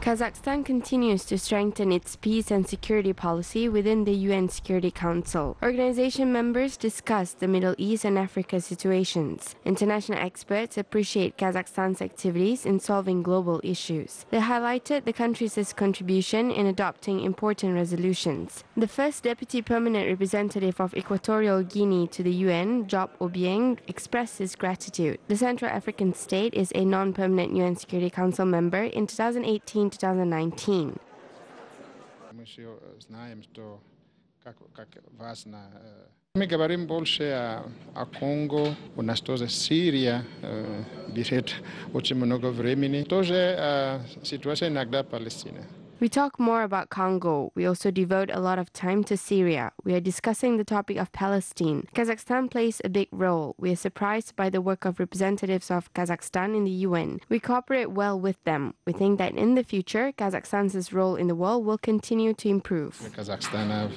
Kazakhstan continues to strengthen its peace and security policy within the UN Security Council. Organization members discussed the Middle East and Africa situations. International experts appreciate Kazakhstan's activities in solving global issues. They highlighted the country's contribution in adopting important resolutions. The first Deputy Permanent Representative of Equatorial Guinea to the UN, Job Obiang, expressed his gratitude. The Central African state is a non-permanent UN Security Council member in 2018-2019. My говорим больше о Конго, у нас тоже Сирия берет очень много времени, тоже ситуация иногда Палестина. We talk more about Congo. We also devote a lot of time to Syria. We are discussing the topic of Palestine. Kazakhstan plays a big role. We are surprised by the work of representatives of Kazakhstan in the UN. We cooperate well with them. We think that in the future, Kazakhstan's role in the world will continue to improve. Казахстана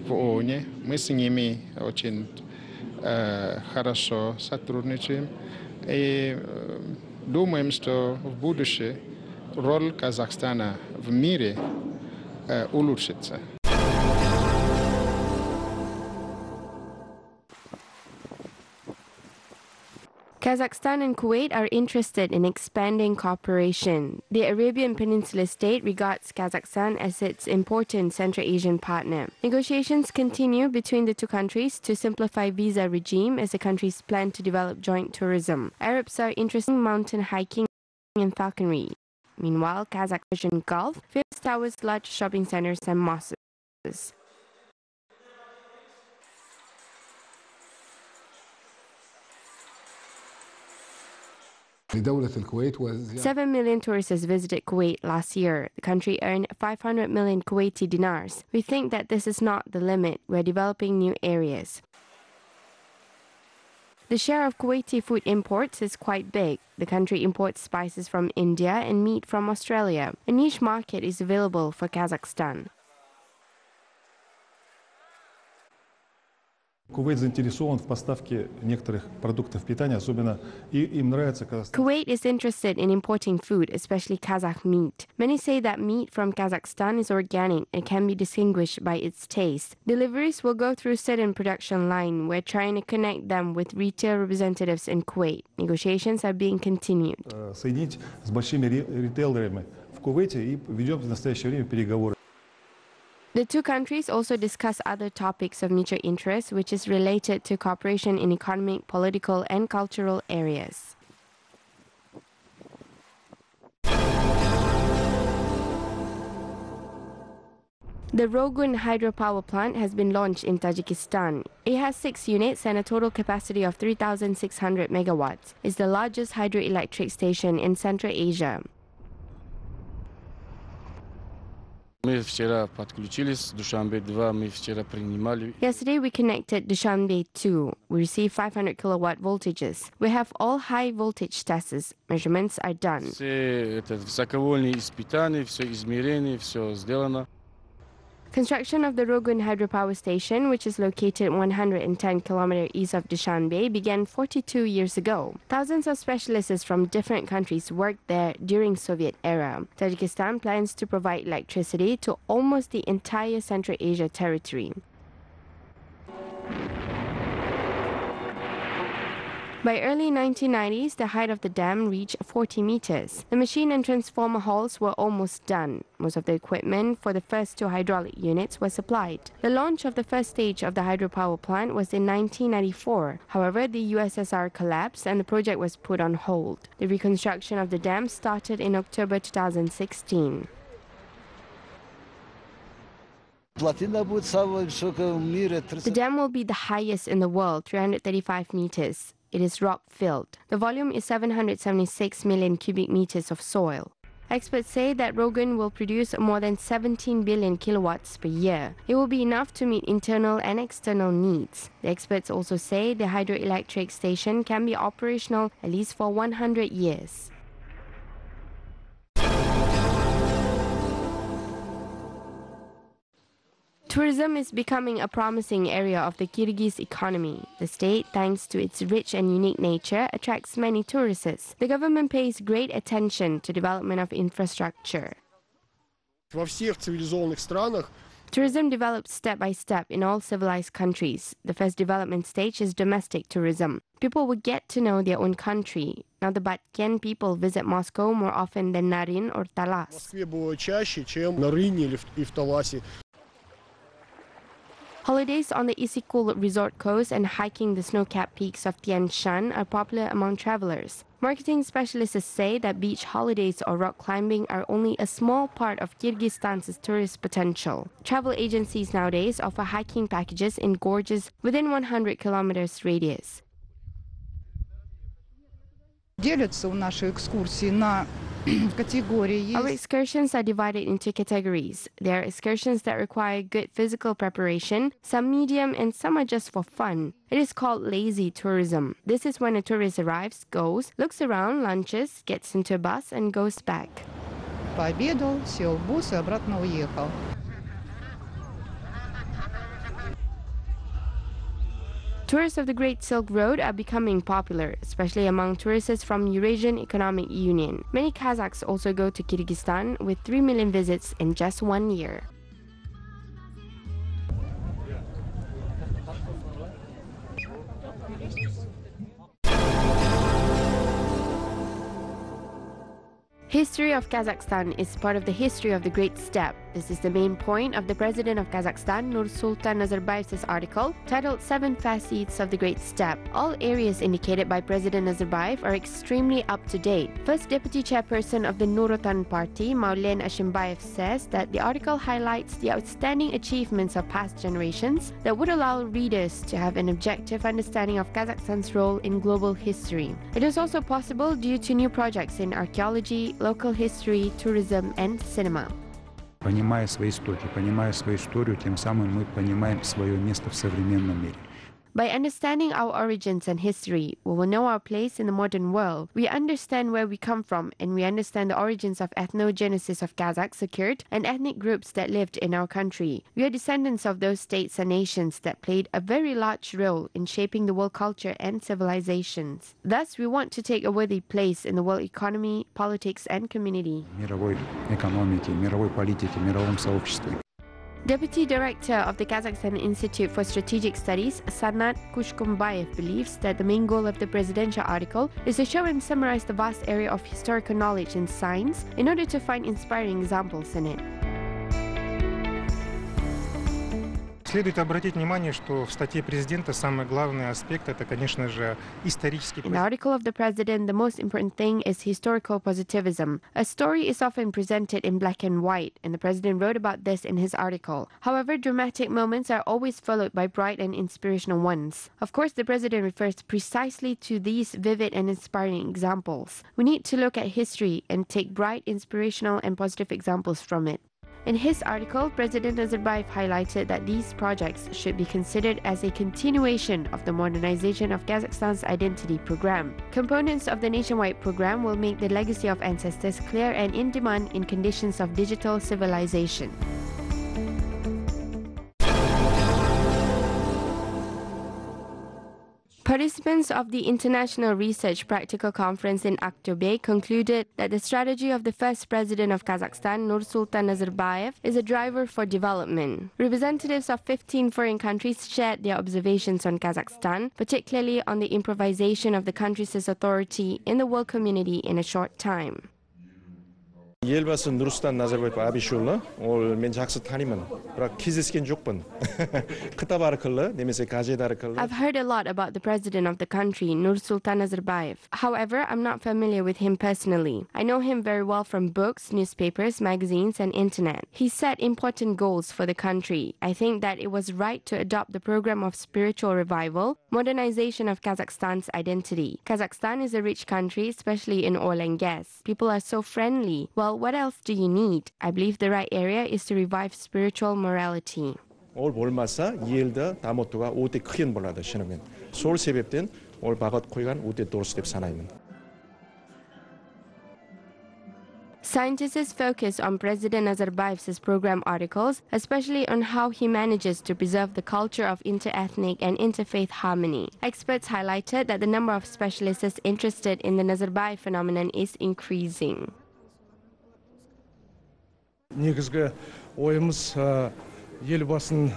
в ООН, мы с ними очень хорошо сотрудничаем и думаем, что в будущем роль Казахстана в мире улучшится. Kazakhstan and Kuwait are interested in expanding cooperation. The Arabian Peninsula state regards Kazakhstan as its important Central Asian partner. Negotiations continue between the two countries to simplify visa regime as the countries plan to develop joint tourism. Arabs are interested in mountain hiking and falconry. Meanwhile, Kazakh Persian Gulf fills towers, large shopping centers, and mosques. 7 million tourists visited Kuwait last year. The country earned 500 million Kuwaiti dinars. We think that this is not the limit. We're developing new areas. The share of Kuwaiti food imports is quite big. The country imports spices from India and meat from Australia. A niche market is available for Kazakhstan. Kuwait заинтересован в поставке некоторых продуктов питания, особенно им нравится Казахстан. Kuwait is interested in importing food, especially Kazakh meat. Many say that meat from Kazakhstan is organic and can be distinguished by its taste. Deliveries will go through certain production line. We're trying to connect them with retail representatives in Kuwait. Negotiations are being continued. Соединить с большими ритейлерами в Кувейте и ведем в настоящее время переговоры. The two countries also discuss other topics of mutual interest, which is related to cooperation in economic, political, and cultural areas. The Rogun hydropower plant has been launched in Tajikistan. It has 6 units and a total capacity of 3,600 megawatts. It's the largest hydroelectric station in Central Asia. Yesterday we connected Dushanbe 2. We received 500 kilowatt voltages. We have all high voltage tests. Measurements are done. Construction of the Rogun hydropower station, which is located 110 kilometers east of Dushanbe, began 42 years ago. Thousands of specialists from different countries worked there during Soviet era. Tajikistan plans to provide electricity to almost the entire Central Asia territory. By early 1990s, the height of the dam reached 40 meters. The machine and transformer halls were almost done. Most of the equipment for the first 2 hydraulic units was supplied. The launch of the first stage of the hydropower plant was in 1994. However, the USSR collapsed and the project was put on hold. The reconstruction of the dam started in October 2016. The dam will be the highest in the world, 335 meters. It is rock-filled. The volume is 776 million cubic meters of soil. Experts say that Rogun will produce more than 17 billion kilowatts per year. It will be enough to meet internal and external needs. The experts also say the hydroelectric station can be operational at least for 100 years. Tourism is becoming a promising area of the Kyrgyz economy. The state, thanks to its rich and unique nature, attracts many tourists. The government pays great attention to development of infrastructure. Во всех цивилизованных странах Tourism develops step by step in all civilized countries. The first development stage is domestic tourism. People will get to know their own country. Now the Batken people visit Moscow more often than Narin or в Talas. Москве было чаще, чем на Рыне и в Таласе. Holidays on the Isikul resort coast and hiking the snow-capped peaks of Tian Shan are popular among travelers. Marketing specialists say that beach holidays or rock climbing are only a small part of Kyrgyzstan's tourist potential. Travel agencies nowadays offer hiking packages in gorges within 100 kilometers radius. Делятся наши экскурсии на категории. Our excursions are divided into categories. There are excursions that require good physical preparation, some medium, and some are just for fun. It is called lazy tourism. This is when a tourist arrives, goes, looks around, lunches, gets into a bus, and goes back. Пообедал, сел в бус и обратно уехал. Tours of the Great Silk Road are becoming popular, especially among tourists from Eurasian Economic Union. Many Kazakhs also go to Kyrgyzstan, with 3 million visits in just 1 year. History of Kazakhstan is part of the history of the Great Steppe. This is the main point of the President of Kazakhstan, Nursultan Nazarbayev's article titled 7 Facets of the Great Steppe. All areas indicated by President Nazarbayev are extremely up to date. First Deputy Chairperson of the Nurotan Party, Maulen Ashimbayev, says that the article highlights the outstanding achievements of past generations that would allow readers to have an objective understanding of Kazakhstan's role in global history. It is also possible due to new projects in archaeology, local history, tourism, and cinema. Понимая свою историю, тем самым мы понимаем свое место в современном мире. By understanding our origins and history, we will know our place in the modern world. We understand where we come from, and we understand the origins of ethnogenesis of Kazakhs occurred and ethnic groups that lived in our country. We are descendants of those states and nations that played a very large role in shaping the world culture and civilizations. Thus, we want to take a worthy place in the world economy, politics, and community. Мировой экономике, мировой политике, мировом сообществе. Deputy Director of the Kazakhstan Institute for Strategic Studies, Sanat Kushkumbayev, believes that the main goal of the presidential article is to show and summarize the vast area of historical knowledge in science in order to find inspiring examples in it. Следует обратить внимание, что в статье президента самый главный аспект — это, конечно же, исторический. In the article of the president, the most important thing is historical positivism. A story is often presented in black and white, and the president wrote about this in his article. However, dramatic moments are always followed by bright and inspirational ones. Of course, the president refers precisely to these vivid and inspiring examples. We need to look at history and take bright, inspirational, and positive examples from it. In his article, President Nazarbayev highlighted that these projects should be considered as a continuation of the modernization of Kazakhstan's identity program. Components of the nationwide program will make the legacy of ancestors clear and in demand in conditions of digital civilization. Participants of the International Research Practical Conference in Aktobe concluded that the strategy of the first president of Kazakhstan, Nursultan Nazarbayev, is a driver for development. Representatives of 15 foreign countries shared their observations on Kazakhstan, particularly on the improvisation of the country's authority in the world community in a short time. елбасы Нурсултан Назарбаев абишулы ол мен жақсы танимын. Бірақ кездескен жоқпын. Кытап арқылы, немесе газет арқылы. I've heard a lot about the president of the country, Nursultan Nazarbayev. However, I'm not familiar with him personally. I know him very well from books, newspapers, magazines, and internet. He set important goals for the country. I think that it was right to adopt the program of spiritual revival, modernization of Kazakhstan's identity. Kazakhstan is a rich country, especially in oil and gas. People are so friendly. Well, what else do you need? I believe the right area is to revive spiritual morality. 올 болмаса елді дамытуға өте қиын болады шынымен. Сол себептен ол бағыт қойған өте дұрыс деп санаймын. Scientists focus on President Nazarbayev's program articles, especially on how he manages to preserve the culture of inter-ethnic and interfaith harmony. Experts highlighted that the number of specialists interested in the Nazarbayev phenomenon is increasing. негізгі ойымыз елбасының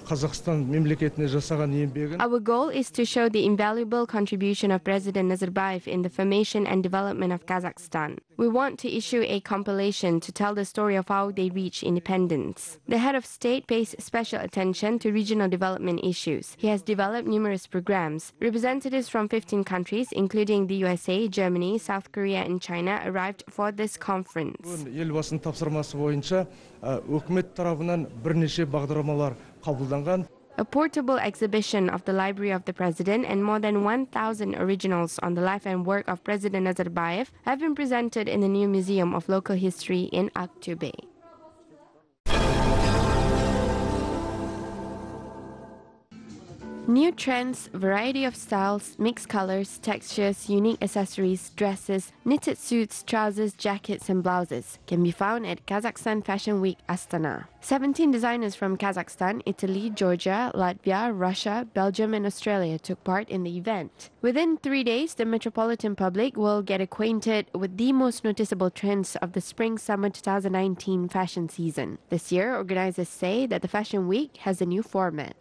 Қазақстан мемлекетіне жасаған еңбегін. Our goal is to show the invaluable contribution of President Nazarbayev in the formation and development of Kazakhstan. We want to issue a compilation to tell the story of how they reached independence. The head of state pays special attention to regional development issues. He has developed numerous programs. Representatives from 15 countries, including the USA, Germany, South Korea, and China, arrived for this conference. Елбасының тапсырмасы бойынша үкімет тарапынан бірнеше бағдарламалар қабылданған. A portable exhibition of the Library of the President and more than 1,000 originals on the life and work of President Nazarbayev have been presented in the new Museum of Local History in Aktobe. New trends, variety of styles, mixed colors, textures, unique accessories, dresses, knitted suits, trousers, jackets and blouses can be found at Kazakhstan Fashion Week Astana. 17 designers from Kazakhstan, Italy, Georgia, Latvia, Russia, Belgium and Australia took part in the event. Within 3 days, the metropolitan public will get acquainted with the most noticeable trends of the Spring-Summer 2019 fashion season. This year, organizers say that the Fashion Week has a new format.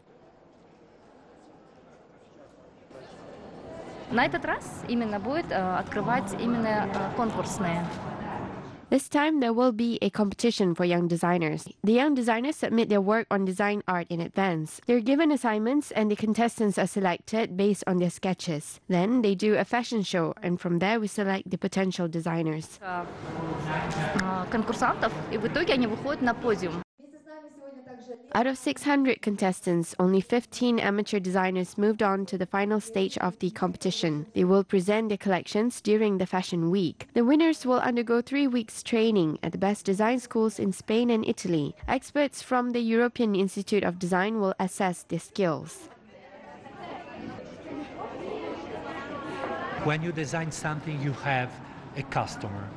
На этот раз именно будет открывать именно конкурсные. This time there will be a competition for young designers. The young designers submit their work on design art in advance. They're given assignments and the contestants are selected based on their sketches. Then they do a fashion show and from there we select the potential designers. Конкурсантов, и в итоге они выходят на подиум. Out of 600 contestants, only 15 amateur designers moved on to the final stage of the competition. They will present their collections during the Fashion Week. The winners will undergo 3 weeks training at the best design schools in Spain and Italy. Experts from the European Institute of Design will assess their skills. When you design something, you have a customer.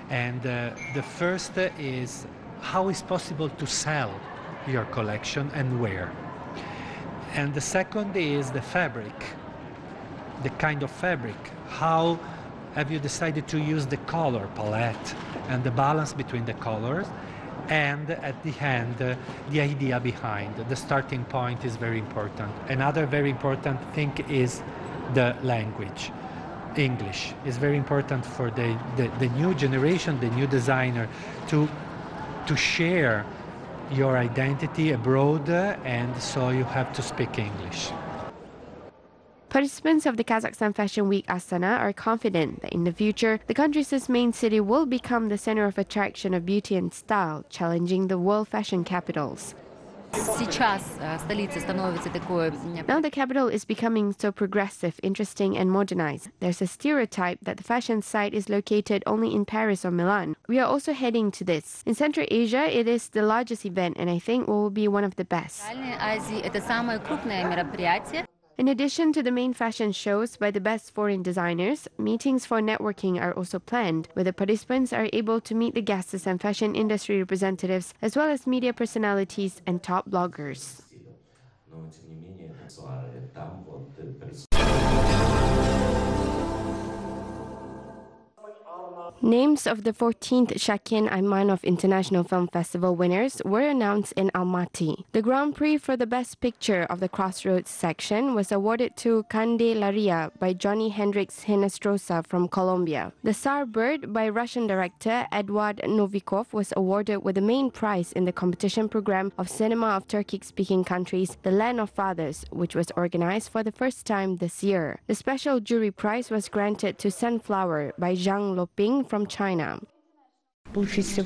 And the first is how is possible to sell your collection and where. And the second is the fabric, the kind of fabric. How have you decided to use the color palette and the balance between the colors? And at the end, the idea behind. The starting point is very important. Another very important thing is the language. English is very important for the new generation, the new designer, to share your identity abroad, and so you have to speak English. Participants of the Kazakhstan Fashion Week Astana are confident that in the future, the country's main city will become the center of attraction of beauty and style, challenging the world fashion capitals. Now the capital is becoming so progressive, interesting and modernized. There's a stereotype that the fashion site is located only in Paris or Milan. We are also heading to this. In Central Asia, it is the largest event and I think will be one of the best. In addition to the main fashion shows by the best foreign designers, meetings for networking are also planned, where the participants are able to meet the guests and fashion industry representatives, as well as media personalities and top bloggers. Names of the 14th Shakin Aymanov International Film Festival winners were announced in Almaty. The Grand Prix for the Best Picture of the Crossroads section was awarded to Candelaria by Johnny Hendrix Hinestrosa from Colombia. The Tsar Bird by Russian director Eduard Novikov was awarded with the main prize in the competition program of cinema of Turkic-speaking countries, The Land of Fathers, which was organized for the first time this year. The special jury prize was granted to Sunflower by Zhang Loping from China. These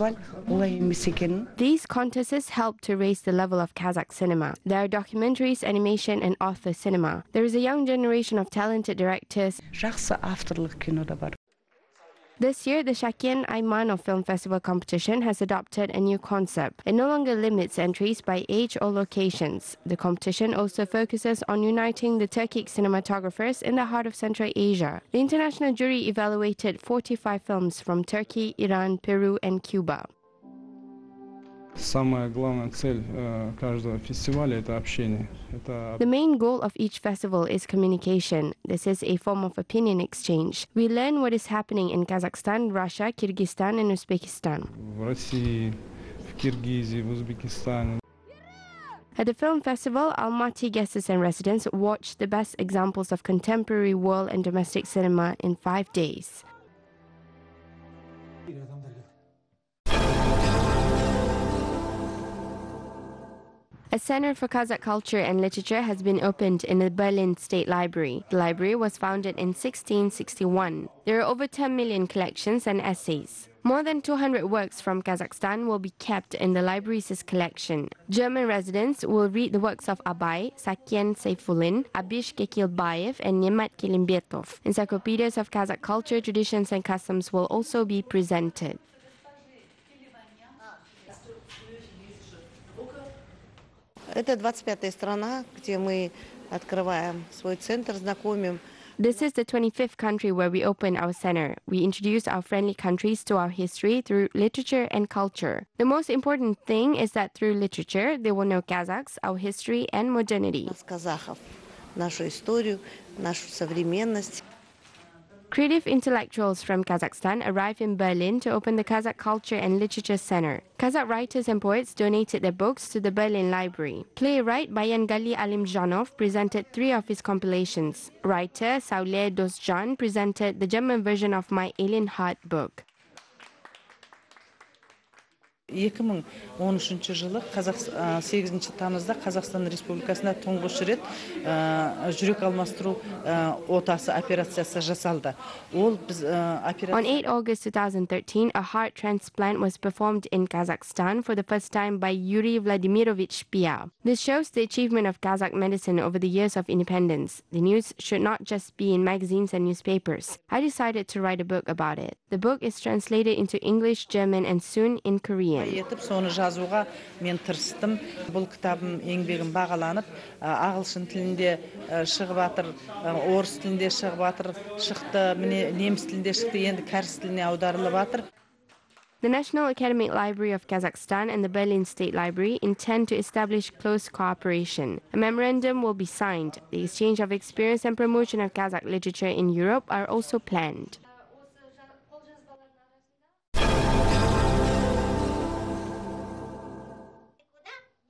contests help to raise the level of Kazakh cinema. There are documentaries, animation and author cinema. There is a young generation of talented directors. This year, the Shakien Aimano Film Festival competition has adopted a new concept. It no longer limits entries by age or locations. The competition also focuses on uniting the Turkic cinematographers in the heart of Central Asia. The international jury evaluated 45 films from Turkey, Iran, Peru, and Cuba. Самая главная цель каждого фестиваля – это общение. The main goal of each festival is communication. This is a form of opinion exchange. We learn what is happening in Kazakhstan, Russia, Kyrgyzstan, and Uzbekistan. В России, в Киргизии, в Узбекистане. At the film festival, Almaty guests and residents watched the best examples of contemporary world and domestic cinema in 5 days. A Center for Kazakh Culture and Literature has been opened in the Berlin State Library. The library was founded in 1661. There are over 10 million collections and essays. More than 200 works from Kazakhstan will be kept in the library's collection. German residents will read the works of Abay, Sakien Seyfulin, Abish Kekilbayev, and Nemat Kilimbetov. Encyclopedias of Kazakh culture, traditions, and customs will also be presented. Это 25-я страна, где мы открываем свой центр, знакомим. This is the 25th country where we open our center. We introduce our friendly countries to our history through literature and culture. The most important thing is that through literature, they will know Kazakhs, our history, and modernity. Казахов, нашу историю, нашу современность. Creative intellectuals from Kazakhstan arrived in Berlin to open the Kazakh Culture and Literature Center. Kazakh writers and poets donated their books to the Berlin Library. Playwright Bayangali Alimjanov presented 3 of his compilations. Writer Saule Dosjan presented the German version of My Alien Heart book. 2013 жылы 8 тамызда Қазақстан Республикасында тұңғыш рет жүрек алмастыру отасы операциясы жасалды. On 8 August 2013, a heart transplant was performed in Kazakhstan for the first time by Yuri Vladimirovich Pia. This shows the achievement of Kazakh medicine over the years of independence. The news should not just be in magazines and newspapers. I decided to write a book about it. The book is translated into English, German, and soon in Korean. Соны жазуға мен тырыстым. Бұл кітабым еңбегім бағаланып, ағылшын тілінде шығып жатыр, орыс тілінде шығып жатыр, шықты, міне неміс тілінде шықты, енді кәріс тіліне аударылып жатыр. The National Academic Library of Kazakhstan and the Berlin State Library intend to establish close cooperation. A memorandum will be signed. The exchange of experience and promotion of Kazakh literature in Europe are also planned.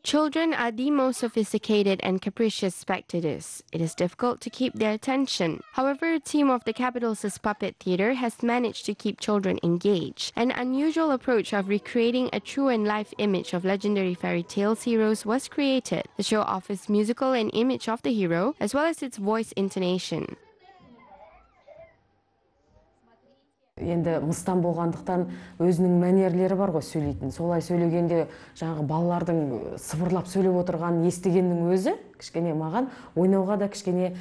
Children are the most sophisticated and capricious spectators. It is difficult to keep their attention. However, a team of the capital's puppet theater has managed to keep children engaged. An unusual approach of recreating a true and life image of legendary fairy tales heroes was created. The show offers musical and image of the hero, as well as its voice intonation. Енді мыстан болғандықтан өзінің мәнерлері бар ғой сөйлейтін. Солай сөйлегенде жаңағы балалардың сыбырлап сөйлеп отырғанын естігеннің өзі кішкене маған ойнауға да кішкене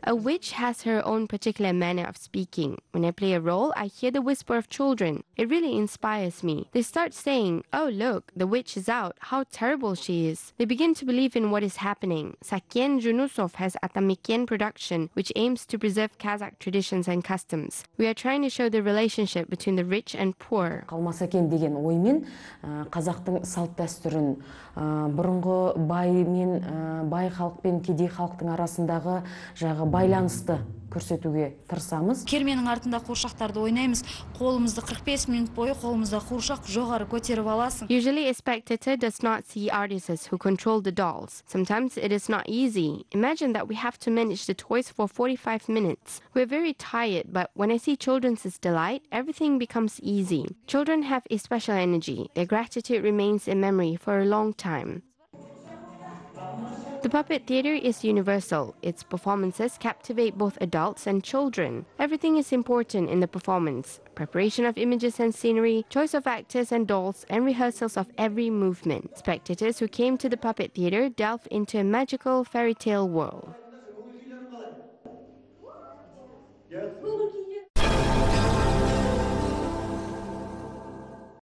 A witch has her own particular manner of speaking. When I play a role, I hear the whisper of children. It really inspires me. They start saying, "Oh look, the witch is out. How terrible she is." They begin to believe in what is happening. Sakien Junusov has Atamikien production, which aims to preserve Kazakh traditions and customs. We are trying to show the relationship between the rich and poor. Қалмаса екен деген оймен қазақтың салт дәстүрін бұрынғы бай халық пен кедей халықтың арасындағы байланысты көрсетуге тырысамыз. Керменің артында қуыршақтарды ойнаймыз. Қолымызды 45 минут бойы қолымызда қуыршақ жоғары көтеріп аласың. Usually a spectator does not see artists who control the dolls. Sometimes it is not easy. Imagine that we have to manage the toys for 45 minutes. We're very tired, but when I see children's delight, everything becomes easy. Children have a special energy. Their gratitude remains in memory for a long time. The puppet theater is universal. Its performances captivate both adults and children. Everything is important in the performance. Preparation of images and scenery, choice of actors and dolls, and rehearsals of every movement. Spectators who came to the puppet theater delve into a magical fairy tale world.